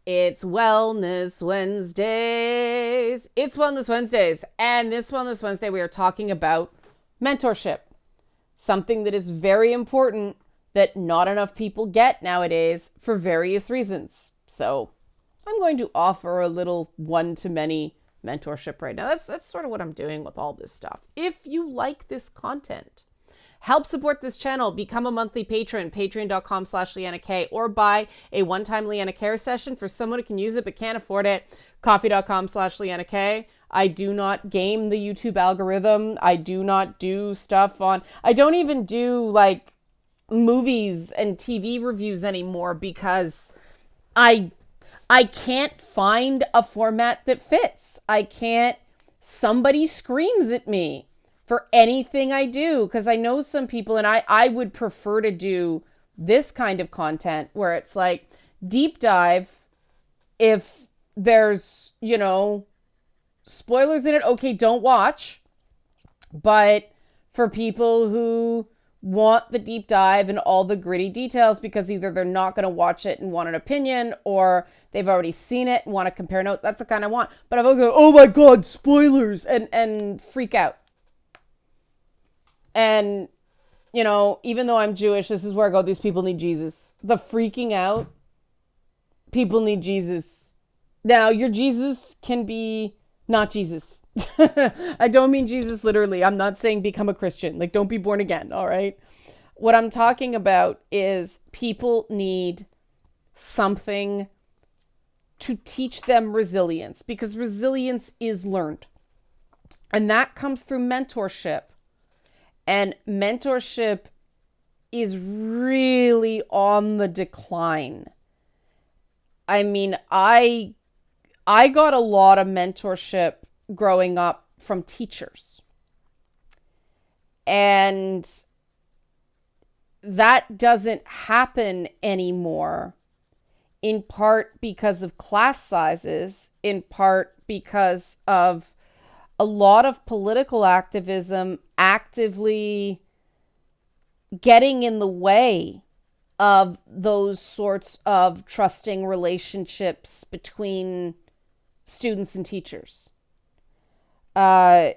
It's Wellness Wednesdays. It's Wellness Wednesdays. And this Wellness Wednesday, we are talking about mentorship, something that is very important that not enough people get nowadays for various reasons. So I'm going to offer a little one-to-many mentorship right now. That's sort of what I'm doing with all this stuff. If you like this content, help support this channel. Become a monthly patron, patreon.com/LeannaK, or buy a one-time Leanna Care session for someone who can use it but can't afford it. Coffee.com/LeannaK. I do not game the YouTube algorithm. I do not do stuff on... I don't even do, like, movies and TV reviews anymore because I can't find a format that fits. I can't... Somebody screams at me for anything I do, because I know some people, and I would prefer to do this kind of content where it's like deep dive. If there's, spoilers in it, okay, don't watch. But for people who want the deep dive and all the gritty details, because either they're not going to watch it and want an opinion, or they've already seen it and want to compare notes, that's the kind I want. But if I go, oh my God, spoilers, and freak out. And, even though I'm Jewish, this is where I go, these people need Jesus. The freaking out, people need Jesus. Now, your Jesus can be not Jesus. I don't mean Jesus literally. I'm not saying become a Christian. Like, don't be born again, all right? What I'm talking about is people need something to teach them resilience, because resilience is learned. And that comes through mentorship. And mentorship is really on the decline. I mean, I got a lot of mentorship growing up from teachers. And that doesn't happen anymore, in part because of class sizes, in part because of a lot of political activism actively getting in the way of those sorts of trusting relationships between students and teachers. There's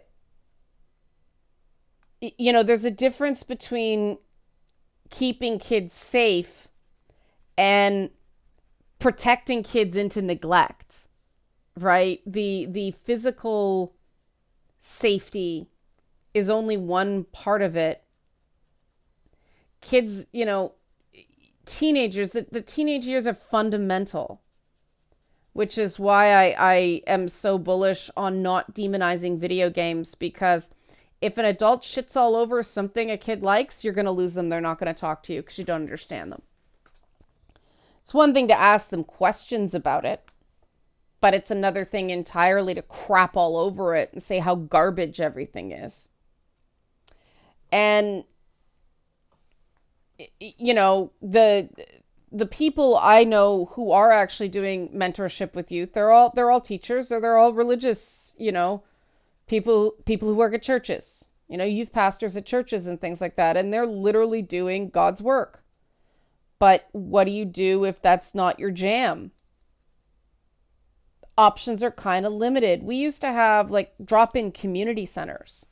a difference between keeping kids safe and protecting kids into neglect, right? The physical safety is only one part of it. Kids, teenagers, the teenage years are fundamental, which is why I am so bullish on not demonizing video games, because if an adult shits all over something a kid likes, you're going to lose them. They're not going to talk to you because you don't understand them. It's one thing to ask them questions about it, but it's another thing entirely to crap all over it and say how garbage everything is. And, the people I know who are actually doing mentorship with youth, they're all teachers, or they're all religious, people who work at churches, youth pastors at churches and things like that. And they're literally doing God's work. But what do you do if that's not your jam? Options are kind of limited. We used to have like drop-in community centers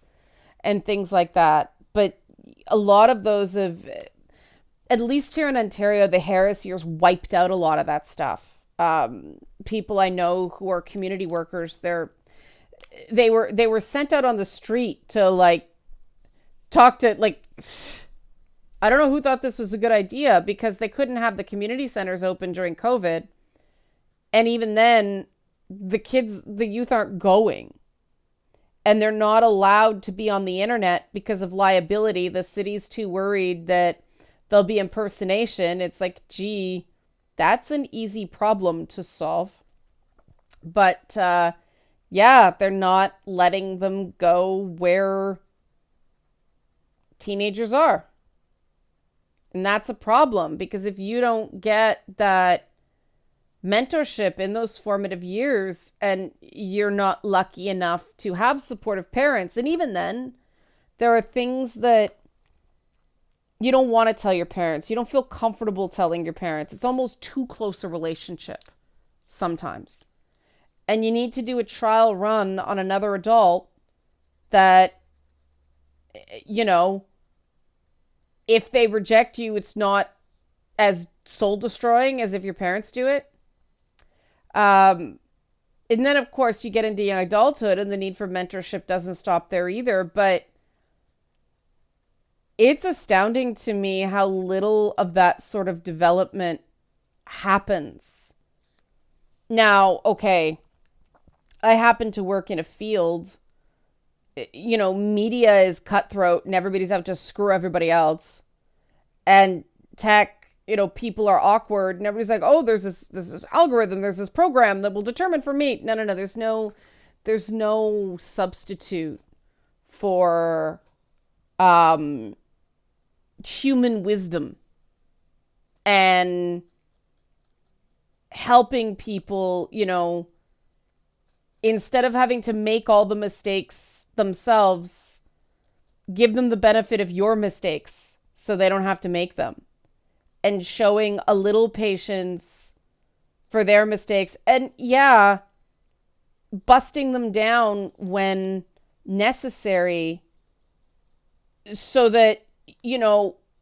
and things like that. But a lot of those have, at least here in Ontario, the Harris years wiped out a lot of that stuff. People I know who are community workers, they were sent out on the street to like talk to, like, I don't know who thought this was a good idea, because they couldn't have the community centers open during COVID. And even then, the youth aren't going. And they're not allowed to be on the internet because of liability. The city's too worried that there'll be impersonation. It's like, gee, that's an easy problem to solve. But, yeah, they're not letting them go where teenagers are. And that's a problem, because if you don't get that mentorship in those formative years, and you're not lucky enough to have supportive parents, and even then, there are things that you don't want to tell your parents. You don't feel comfortable telling your parents. It's almost too close a relationship. sometimes. And you need to do a trial run on another adult that, you know, if they reject you, it's not as soul destroying as if your parents do it. And then, of course, you get into young adulthood and the need for mentorship doesn't stop there either. But it's astounding to me how little of that sort of development happens. Now, okay, I happen to work in a field, media is cutthroat and everybody's out to screw everybody else. And tech, people are awkward and everybody's like, oh, there's this algorithm, there's this program that will determine for me. No, there's no substitute for human wisdom and helping people, instead of having to make all the mistakes themselves, give them the benefit of your mistakes so they don't have to make them, and showing a little patience for their mistakes, and busting them down when necessary so that,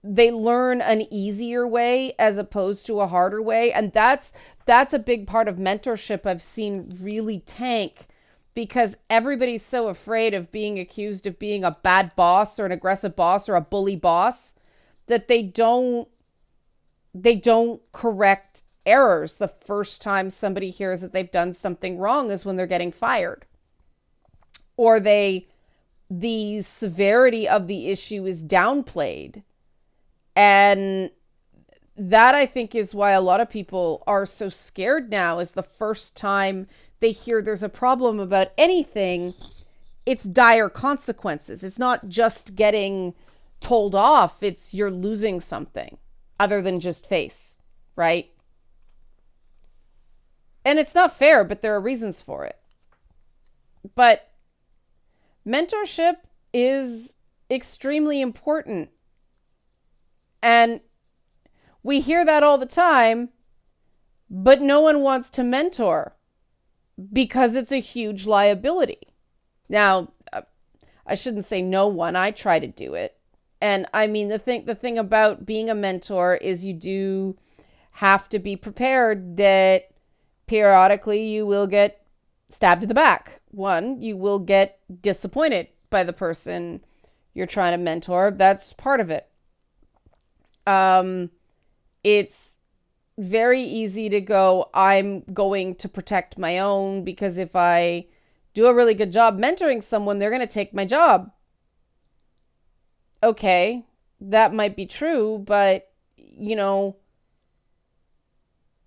they learn an easier way as opposed to a harder way. And that's a big part of mentorship I've seen really tank, because everybody's so afraid of being accused of being a bad boss or an aggressive boss or a bully boss that they don't correct errors. The first time somebody hears that they've done something wrong is when they're getting fired, or the severity of the issue is downplayed. And that, I think, is why a lot of people are so scared now, is the first time they hear there's a problem about anything, it's dire consequences. It's not just getting told off, it's you're losing something other than just face, right? And it's not fair, but there are reasons for it. But mentorship is extremely important. And we hear that all the time, but no one wants to mentor because it's a huge liability. Now, I shouldn't say no one. I try to do it. And I mean, the thing about being a mentor is you do have to be prepared that periodically you will get stabbed in the back. One, you will get disappointed by the person you're trying to mentor. That's part of it. It's very easy to go, I'm going to protect my own, because if I do a really good job mentoring someone, they're going to take my job. Okay, that might be true, but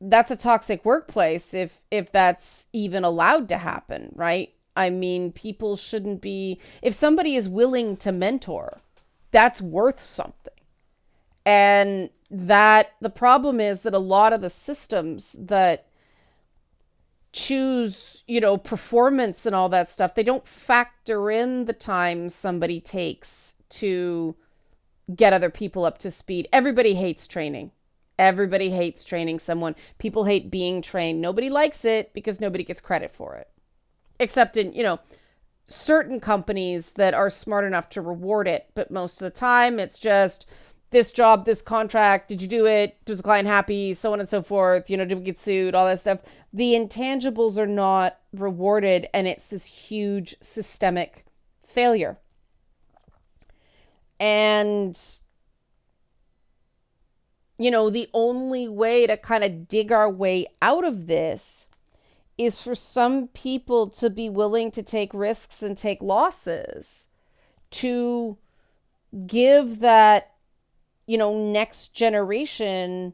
that's a toxic workplace if that's even allowed to happen, right? I mean, people shouldn't be, if somebody is willing to mentor, that's worth something. And that the problem is that a lot of the systems that choose, performance and all that stuff, they don't factor in the time somebody takes to get other people up to speed. Everybody hates training. Everybody hates training someone. People hate being trained. Nobody likes it because nobody gets credit for it. Except in, certain companies that are smart enough to reward it. But most of the time, it's just this job, this contract, did you do it? Was the client happy? So on and so forth. Did we get sued? All that stuff. The intangibles are not rewarded, and it's this huge systemic failure. And, the only way to kind of dig our way out of this is for some people to be willing to take risks and take losses, to give that, next generation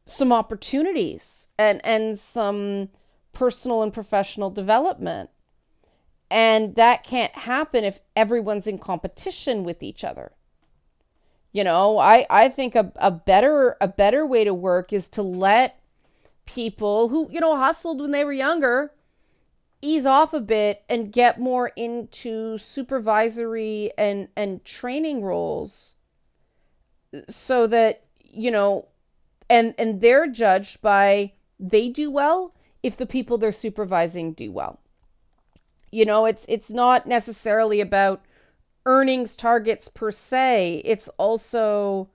some opportunities and some personal and professional development. And that can't happen if everyone's in competition with each other. I think a better way to work is to let people who, hustled when they were younger ease off a bit and get more into supervisory and training roles, so that, and they're judged by, they do well if the people they're supervising do well. You know, it's not necessarily about earnings targets per se. It's also,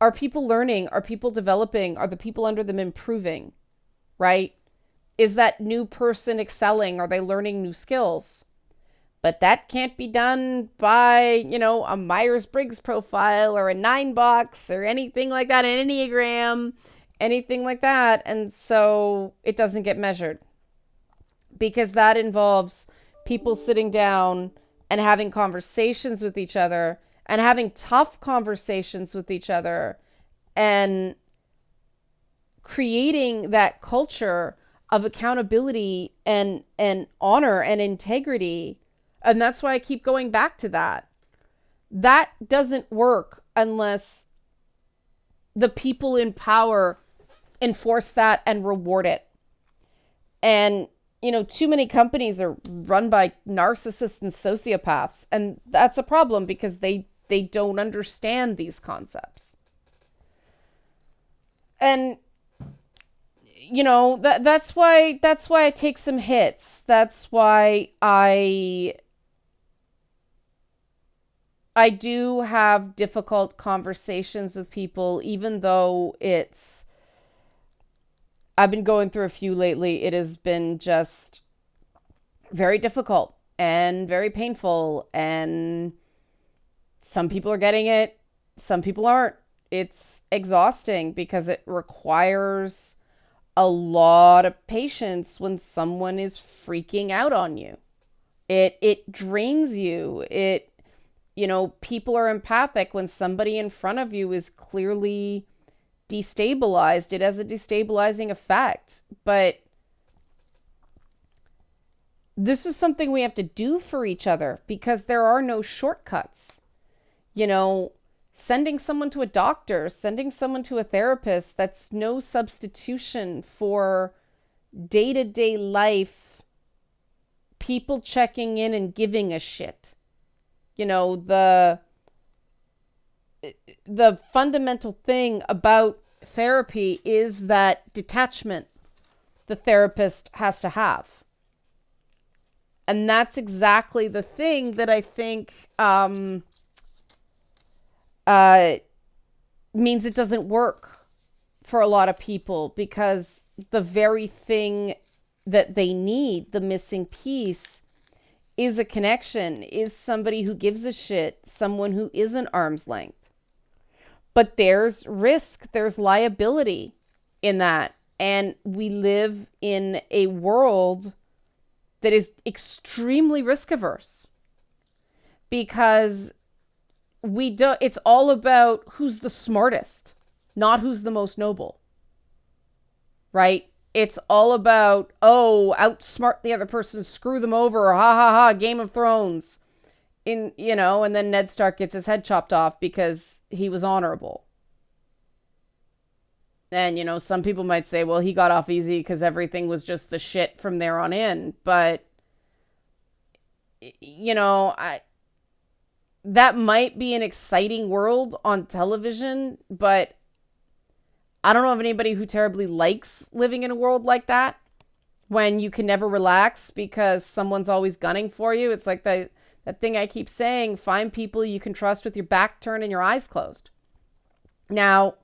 are people learning? Are people developing? Are the people under them improving? Right? Is that new person excelling? Are they learning new skills? But that can't be done by, you know, a Myers-Briggs profile or a 9-box or anything like that, an Enneagram, anything like that. And so it doesn't get measured, because that involves people sitting down and having conversations with each other and having tough conversations with each other and creating that culture of accountability and honor and integrity. And that's why I keep going back to that. That doesn't work unless the people in power enforce that and reward it. And, you know, too many companies are run by narcissists and sociopaths. And that's a problem, because they don't understand these concepts. And, you know, that's why I take some hits. That's why I do have difficult conversations with people, even though I've been going through a few lately. It has been just very difficult and very painful. And some people are getting it, some people aren't. It's exhausting because it requires a lot of patience when someone is freaking out on you. It drains you. You know, people are empathic when somebody in front of you is clearly destabilized. It has a destabilizing effect. But this is something we have to do for each other, because there are no shortcuts. You know, sending someone to a doctor, sending someone to a therapist, that's no substitution for day-to-day life, people checking in and giving a shit. You know, the fundamental thing about therapy is that detachment the therapist has to have. And that's exactly the thing that I think means it doesn't work for a lot of people, because the very thing that they need, the missing piece, is a connection, is somebody who gives a shit, someone who isn't arm's length. But there's risk, there's liability in that. And we live in a world that is extremely risk averse, because it's all about who's the smartest, not who's the most noble. Right? It's all about, outsmart the other person, screw them over, ha ha ha, Game of Thrones. And then Ned Stark gets his head chopped off because he was honorable. And, some people might say, well, he got off easy because everything was just the shit from there on in. But, that might be an exciting world on television, but I don't know of anybody who terribly likes living in a world like that, when you can never relax because someone's always gunning for you. It's like that thing I keep saying, find people you can trust with your back turned and your eyes closed. Now,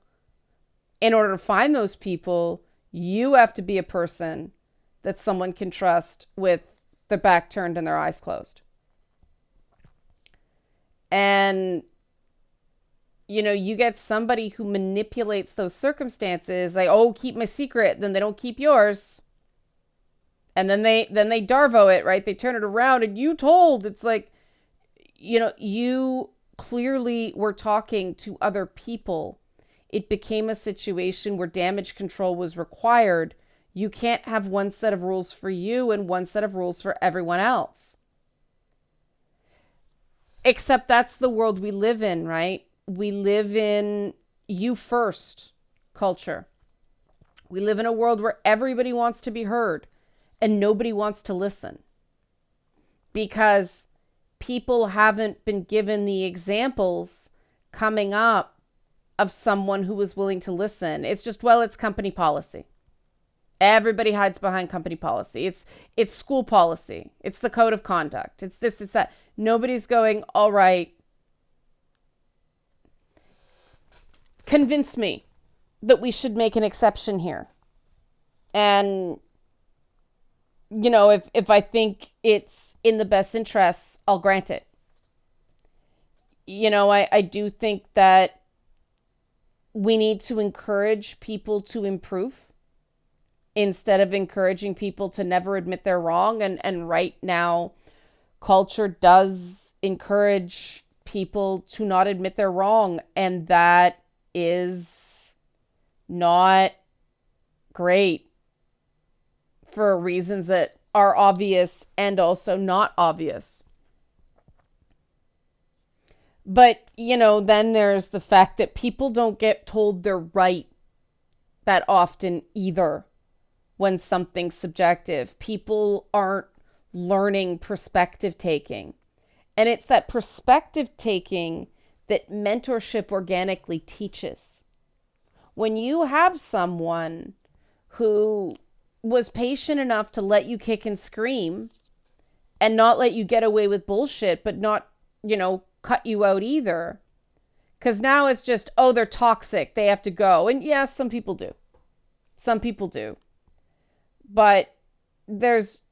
in order to find those people, you have to be a person that someone can trust with their back turned and their eyes closed. And, you get somebody who manipulates those circumstances, like, keep my secret, then they don't keep yours. And then they Darvo it, right? They turn it around and you told. It's like, you clearly were talking to other people. It became a situation where damage control was required. You can't have one set of rules for you and one set of rules for everyone else. Except that's the world we live in, right? We live in you first culture. We live in a world where everybody wants to be heard and nobody wants to listen, because people haven't been given the examples coming up of someone who was willing to listen. It's just, it's company policy. Everybody hides behind company policy. It's school policy. It's the code of conduct. It's this, it's that. Nobody's going, all right, convince me that we should make an exception here. And, if I think it's in the best interests, I'll grant it. I do think that we need to encourage people to improve instead of encouraging people to never admit they're wrong. And right now, culture does encourage people to not admit they're wrong. And that is not great for reasons that are obvious and also not obvious. But, then there's the fact that people don't get told they're right that often either when something's subjective. People aren't learning perspective taking. And it's that perspective taking that mentorship organically teaches. When you have someone who was patient enough to let you kick and scream and not let you get away with bullshit, but not, cut you out either. Because now it's just, oh, they're toxic. They have to go. And yes, some people do. Some people do. But there's,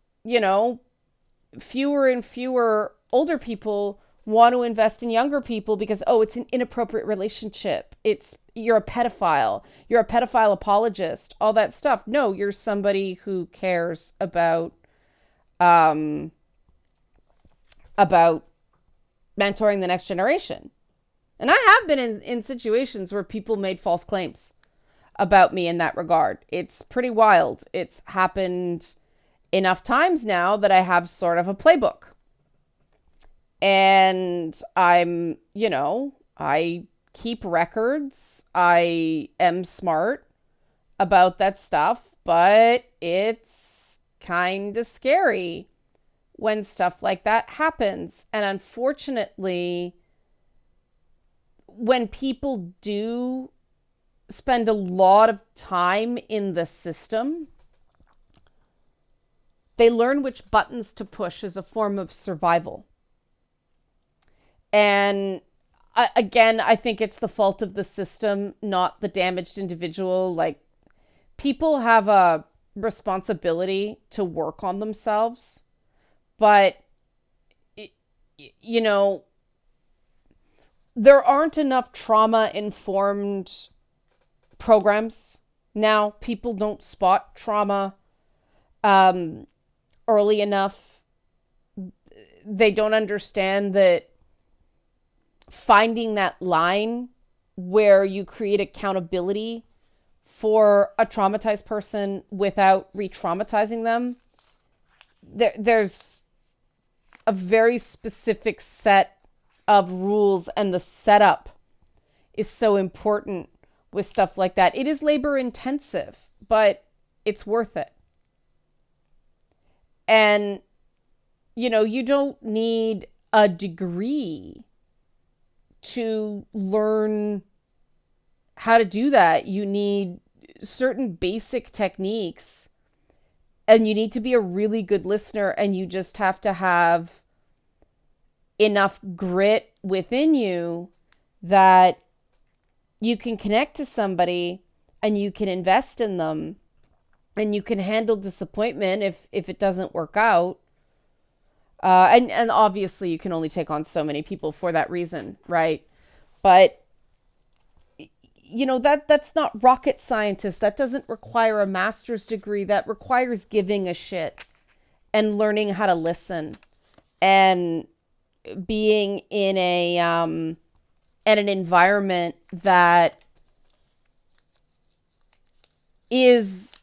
fewer and fewer older people want to invest in younger people because, oh, it's an inappropriate relationship. You're a pedophile. You're a pedophile apologist. All that stuff. No, you're somebody who cares about mentoring the next generation. And I have been in situations where people made false claims about me in that regard. It's pretty wild. It's happened enough times now that I have sort of a playbook. And I keep records. I am smart about that stuff, but it's kind of scary when stuff like that happens. And unfortunately, when people do spend a lot of time in the system, they learn which buttons to push as a form of survival. And again, I think it's the fault of the system, not the damaged individual. Like, people have a responsibility to work on themselves. But, there aren't enough trauma-informed programs now. People don't spot trauma early enough. They don't understand that finding that line where you create accountability for a traumatized person without re-traumatizing them, there's a very specific set of rules, and the setup is so important with stuff like that. It is labor intensive, but it's worth it. And, you don't need a degree to learn how to do that. You need certain basic techniques, and you need to be a really good listener, and you just have to have enough grit within you that you can connect to somebody and you can invest in them and you can handle disappointment if it doesn't work out. And obviously you can only take on so many people for that reason, right? But that's not rocket scientist. That doesn't require a master's degree. That requires giving a shit and learning how to listen and being in an environment that is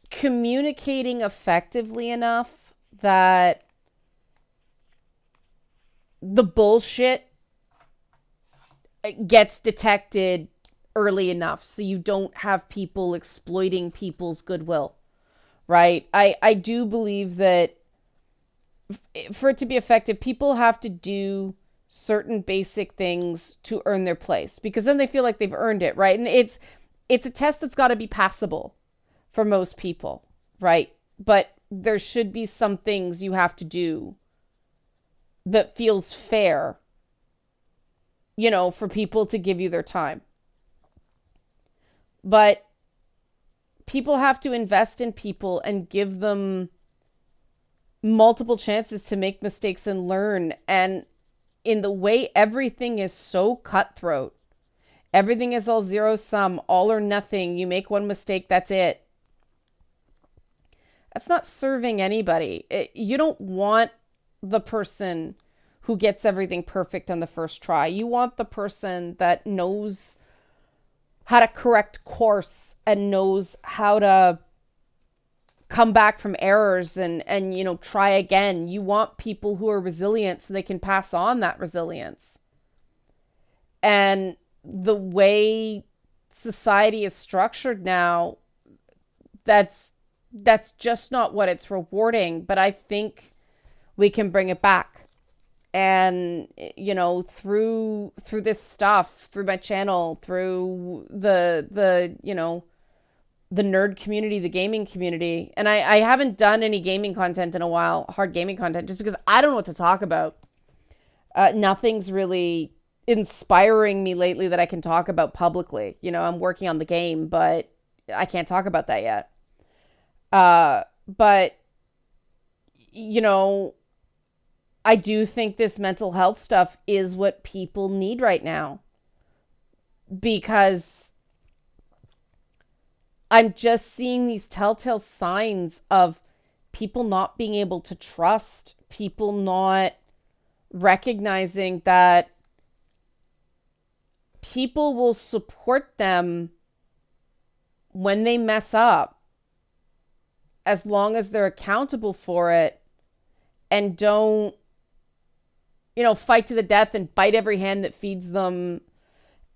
communicating effectively enough that the bullshit gets detected early enough so you don't have people exploiting people's goodwill, right? I do believe that for it to be effective, people have to do certain basic things to earn their place, because then they feel like they've earned it, right? And it's a test that's got to be passable for most people. right? But there should be some things you have to do that feels fair, for people to give you their time. But people have to invest in people and give them multiple chances to make mistakes and learn. And in the way everything is so cutthroat, everything is all zero sum, all or nothing. You make one mistake, that's it. That's not serving anybody. You don't want the person who gets everything perfect on the first try. You want the person that knows how to correct course and knows how to come back from errors and try again. You want people who are resilient so they can pass on that resilience. And the way society is structured now, that's just not what it's rewarding. But I think we can bring it back. And through this stuff, through my channel, through the nerd community, the gaming community. And I haven't done any gaming content in a while, hard gaming content, just because I don't know what to talk about. Nothing's really inspiring me lately that I can talk about publicly. I'm working on the game, but I can't talk about that yet. But I do think this mental health stuff is what people need right now, because I'm just seeing these telltale signs of people not being able to trust, people not recognizing that people will support them when they mess up, as long as they're accountable for it and don't, fight to the death and bite every hand that feeds them.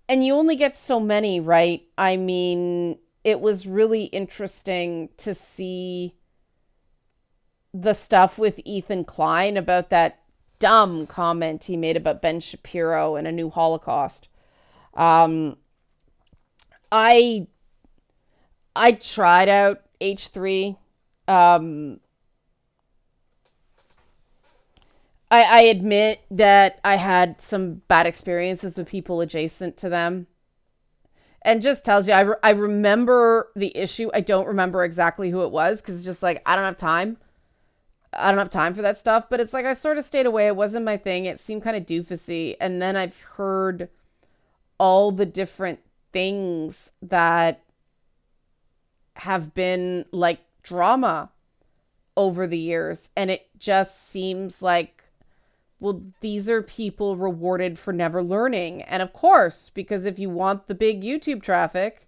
And you only get so many, right? I mean, it was really interesting to see the stuff with Ethan Klein about that dumb comment he made about Ben Shapiro and a new Holocaust. I tried out H3. I admit that I had some bad experiences with people adjacent to them. And just tells you, I remember the issue. I don't remember exactly who it was, because it's just like, I don't have time. I don't have time for that stuff. But it's like, I sort of stayed away. It wasn't my thing. It seemed kind of doofusy. And then I've heard all the different things that have been like drama over the years. And it just seems like, well, these are people rewarded for never learning. And of course, because if you want the big YouTube traffic,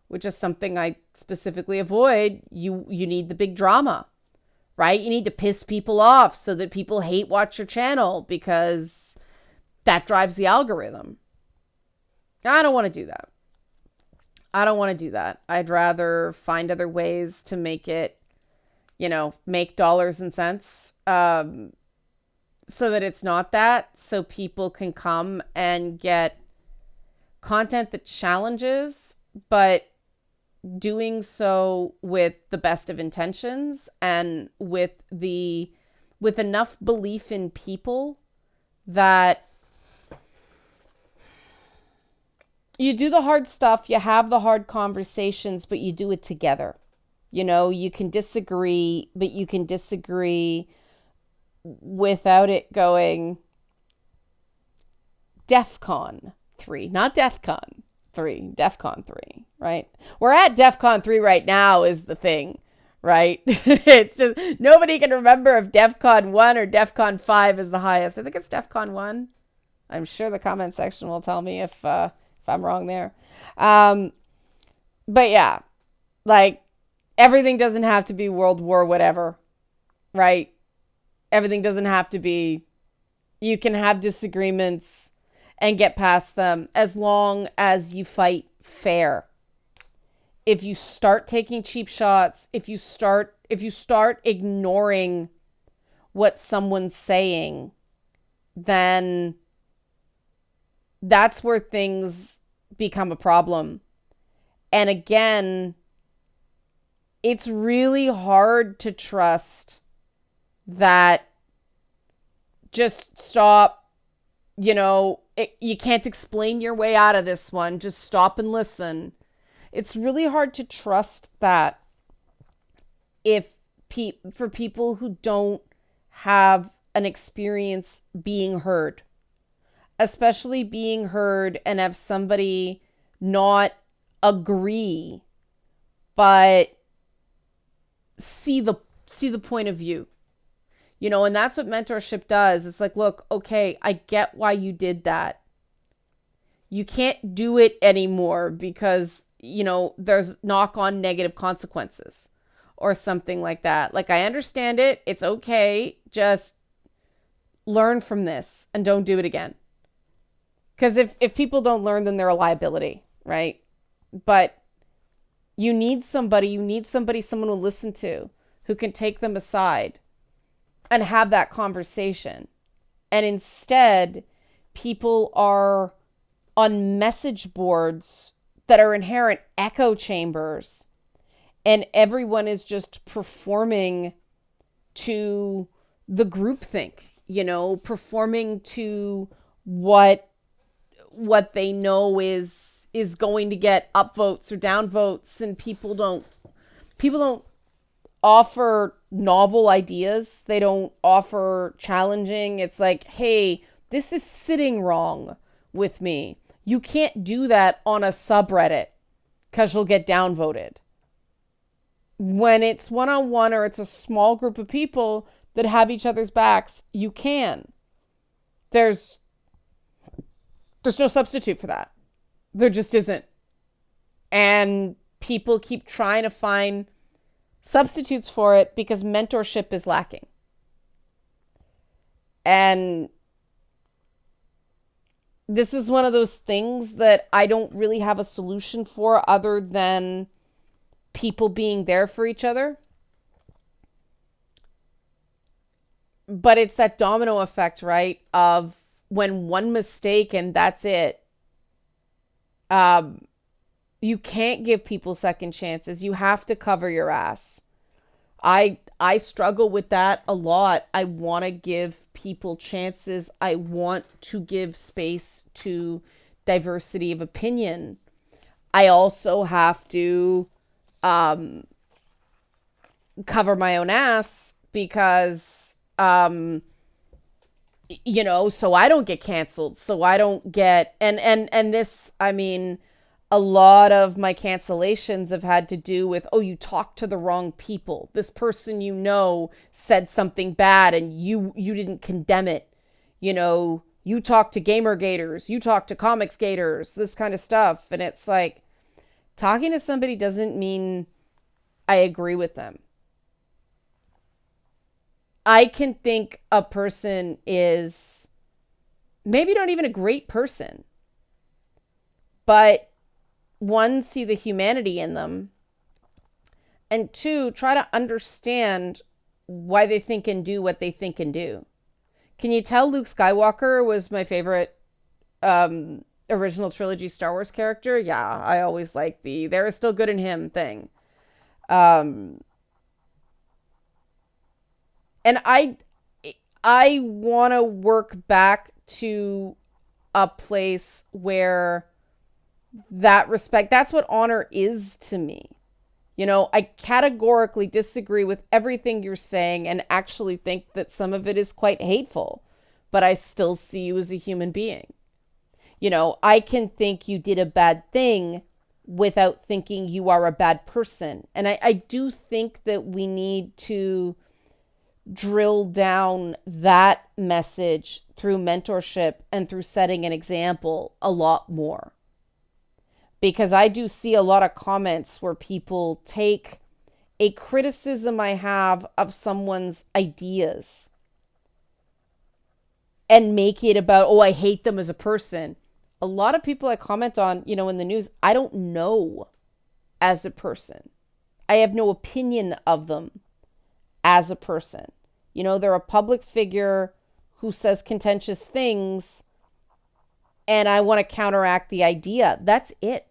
which is something I specifically avoid, you need the big drama, right? You need to piss people off so that people watch your channel, because that drives the algorithm. I don't want to do that. I'd rather find other ways to make it, make dollars and cents, so that it's not that, so people can come and get content that challenges, but doing so with the best of intentions and with enough belief in people that you do the hard stuff, you have the hard conversations, but you do it together. You can disagree, but you can disagree without it going DEFCON 3, not DEFCON 3, DEFCON 3, right? We're at DEFCON 3 right now is the thing, right? It's just nobody can remember if DEFCON 1 or DEFCON 5 is the highest. I think it's DEFCON 1. I'm sure the comment section will tell me if I'm wrong there. But yeah, like, everything doesn't have to be World War whatever, right? Everything doesn't have to be. You can have disagreements and get past them as long as you fight fair. If you start taking cheap shots, if you start ignoring what someone's saying, then that's where things become a problem. And again, it's really hard to trust that just stop, you can't explain your way out of this one. Just stop and listen. It's really hard to trust that if for people who don't have an experience being heard, especially being heard and have somebody not agree, but see the point of view. And that's what mentorship does. It's like, look, okay, I get why you did that. You can't do it anymore because, there's knock-on negative consequences or something like that. Like, I understand it. It's okay. Just learn from this and don't do it again. Because if people don't learn, then they're a liability, right? But you need somebody, someone to listen to, who can take them aside and have that conversation. And instead, people are on message boards that are inherent echo chambers, and everyone is just performing to the groupthink, performing to what they know is going to get upvotes or downvotes, and people don't offer novel ideas. They don't offer challenging. It's like, hey, this is sitting wrong with me. You can't do that on a subreddit because you'll get downvoted. When it's one-on-one or it's a small group of people that have each other's backs, you can. There's no substitute for that. There just isn't. And people keep trying to find substitutes for it because mentorship is lacking. And this is one of those things that I don't really have a solution for other than people being there for each other. But it's that domino effect, right? Of when one mistake and that's it. You can't give people second chances. You have to cover your ass. I struggle with that a lot. I want to give people chances. I want to give space to diversity of opinion. I also have to cover my own ass because, so I don't get canceled. So I don't get, and this, I mean, a lot of my cancellations have had to do with, oh, you talked to the wrong people. This person, said something bad and you didn't condemn it. You talked to gamer gators, you talked to comics gators, this kind of stuff. And it's like, talking to somebody doesn't mean I agree with them. I can think a person is maybe not even a great person, but one, see the humanity in them, and two, try to understand why they think and do what they think and do. Can you tell Luke Skywalker was my favorite original trilogy Star Wars character? Yeah, I always liked the "there is still good in him" thing. And I want to work back to a place where that respect, that's what honor is to me. I categorically disagree with everything you're saying and actually think that some of it is quite hateful, but I still see you as a human being. I can think you did a bad thing without thinking you are a bad person. And I do think that we need to drill down that message through mentorship and through setting an example a lot more. Because I do see a lot of comments where people take a criticism I have of someone's ideas and make it about, oh, I hate them as a person. A lot of people I comment on, in the news, I don't know as a person. I have no opinion of them as a person. They're a public figure who says contentious things, and I want to counteract the idea. That's it.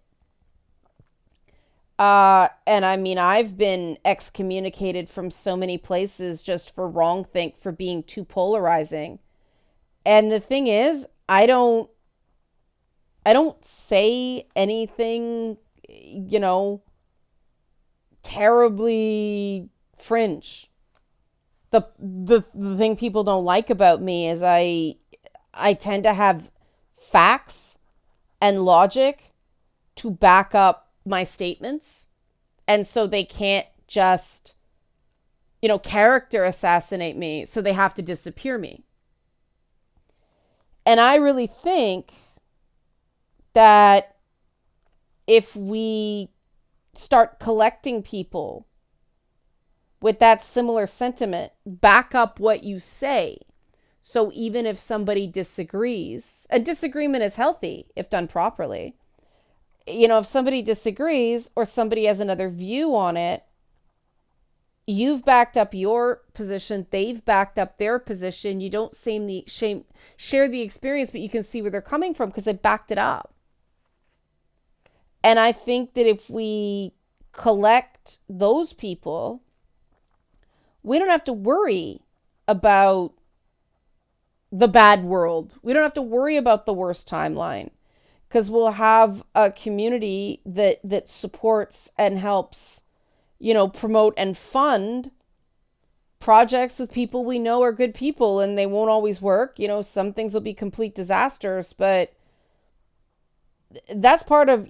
And I mean, I've been excommunicated from so many places just for wrongthink, for being too polarizing. And the thing is, I don't say anything, terribly fringe. The thing people don't like about me is I tend to have facts and logic to back up my statements. And so they can't just, character assassinate me. So they have to disappear me. And I really think that if we start collecting people with that similar sentiment, back up what you say. So even if somebody disagrees, a disagreement is healthy if done properly. If somebody disagrees or somebody has another view on it, you've backed up your position, they've backed up their position. You don't share the experience, but you can see where they're coming from because they backed it up. And I think that if we collect those people, we don't have to worry about the bad world. We don't have to worry about the worst timeline because we'll have a community that supports and helps, promote and fund projects with people we know are good people, and they won't always work. Some things will be complete disasters, but that's part of,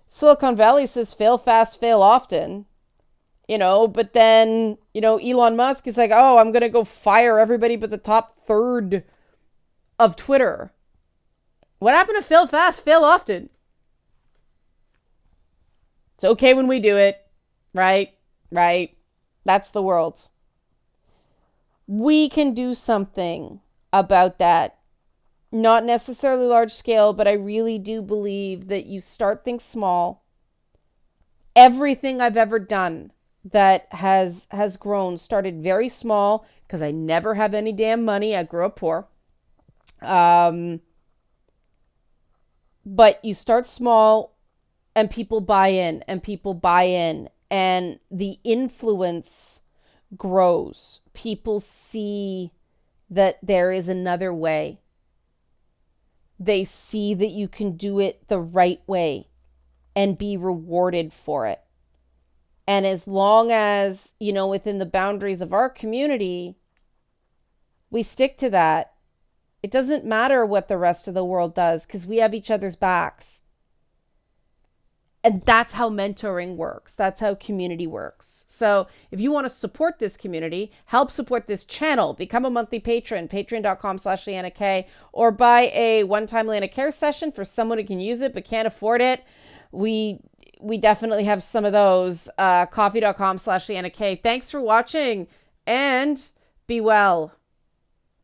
Silicon Valley says fail fast, fail often. But then, Elon Musk is like, oh, I'm going to go fire everybody but the top third of Twitter. What happened to fail fast, fail often? It's okay when we do it, right? Right. That's the world. We can do something about that. Not necessarily large scale, but I really do believe that you start things small. Everything I've ever done that has grown started very small because I never have any damn money. I grew up poor. But you start small and people buy in and the influence grows. People see that there is another way. They see that you can do it the right way and be rewarded for it. And as long as, within the boundaries of our community, we stick to that, it doesn't matter what the rest of the world does because we have each other's backs. And that's how mentoring works. That's how community works. So if you want to support this community, help support this channel, become a monthly patron, patreon.com/Leanna K, or buy a one-time Leanna Care session for someone who can use it but can't afford it. We definitely have some of those. Coffee.com/Leanna K. Thanks for watching and be well.